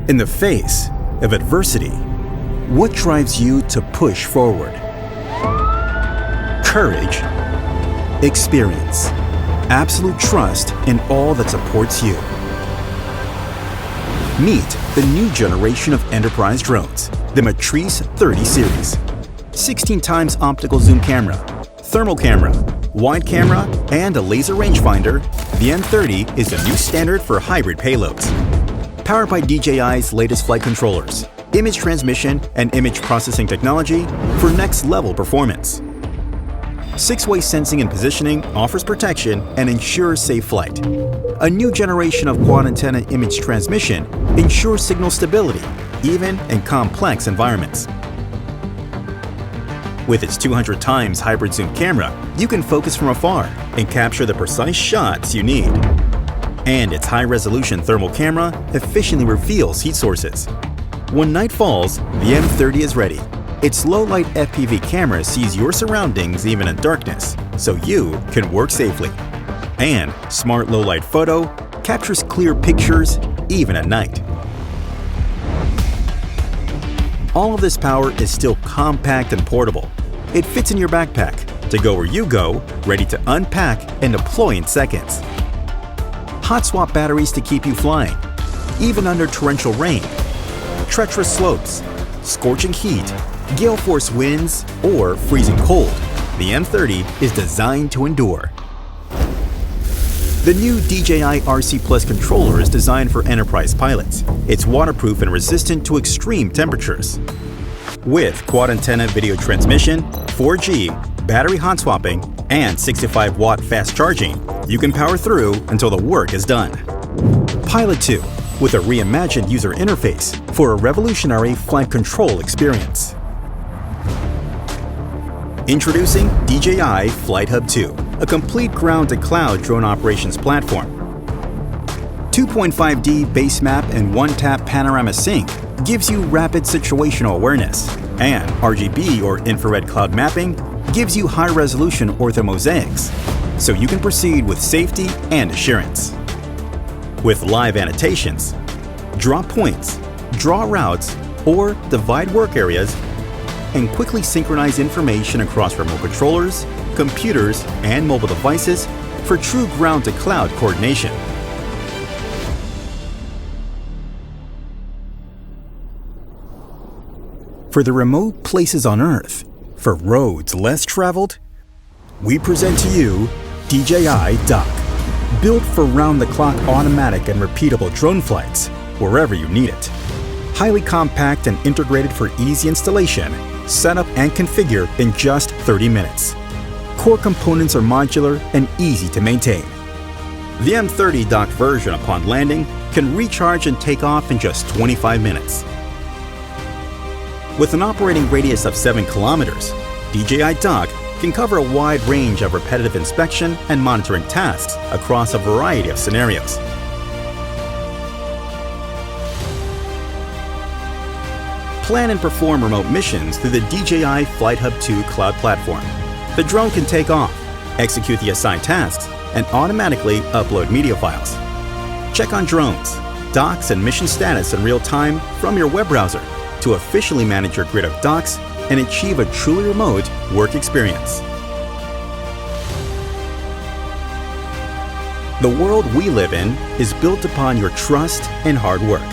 In the face of adversity, what drives you to push forward? Courage, experience, absolute trust in all that supports you. Meet the new generation of enterprise drones, the M30 Series. 16 times optical zoom camera, thermal camera, wide camera, and a laser rangefinder, the M30 is the new standard for hybrid payloads. Powered by DJI's latest flight controllers, image transmission, and image processing technology for next-level performance. 6-way sensing and positioning offers protection and ensures safe flight. A new generation of quad-antenna image transmission ensures signal stability, even in complex environments. With its 200 times hybrid zoom camera, you can focus from afar and capture the precise shots you need. And its high-resolution thermal camera efficiently reveals heat sources. When night falls, the M30 is ready. Its low-light FPV camera sees your surroundings even in darkness, so you can work safely. And Smart Low-Light Photo captures clear pictures even at night. All of this power is still compact and portable. It fits in your backpack to go where you go, ready to unpack and deploy in seconds. Hot swap batteries to keep you flying, even under torrential rain, treacherous slopes, scorching heat, gale force winds, or freezing cold. The M30 is designed to endure. The new DJI RC Plus controller is designed for enterprise pilots. It's waterproof and resistant to extreme temperatures. With quad antenna video transmission, 4G, battery hot swapping, and 65-watt fast charging, you can power through until the work is done. Pilot 2, with a reimagined user interface for a revolutionary flight control experience. Introducing DJI Flight Hub 2, a complete ground-to-cloud drone operations platform. 2.5D base map and one-tap panorama sync gives you rapid situational awareness, and RGB or infrared cloud mapping gives you high-resolution orthomosaics, so you can proceed with safety and assurance. With live annotations, draw points, draw routes, or divide work areas, and quickly synchronize information across remote controllers, computers, and mobile devices for true ground-to-cloud coordination. For the remote places on Earth, for roads less traveled, we present to you DJI Dock, built for round-the-clock automatic and repeatable drone flights wherever you need it. Highly compact and integrated for easy installation, set up and configure in just 30 minutes. Core components are modular and easy to maintain. The M30 dock version upon landing can recharge and take off in just 25 minutes. With an operating radius of 7 kilometers, DJI Dock can cover a wide range of repetitive inspection and monitoring tasks across a variety of scenarios. Plan and perform remote missions through the DJI Flight Hub 2 cloud platform. The drone can take off, execute the assigned tasks, and automatically upload media files. Check on drones, docks, and mission status in real time from your web browser to officially manage your grid of docks and achieve a truly remote work experience. The world we live in is built upon your trust and hard work.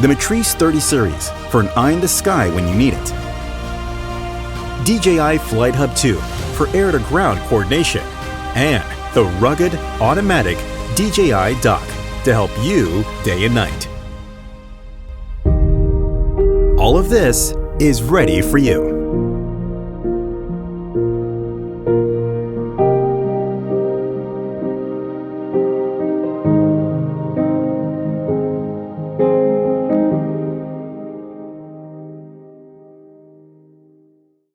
The M30 Series for an eye in the sky when you need it. DJI Flight Hub 2 for air-to-ground coordination. And the rugged, automatic DJI Dock to help you day and night. All of this is ready for you.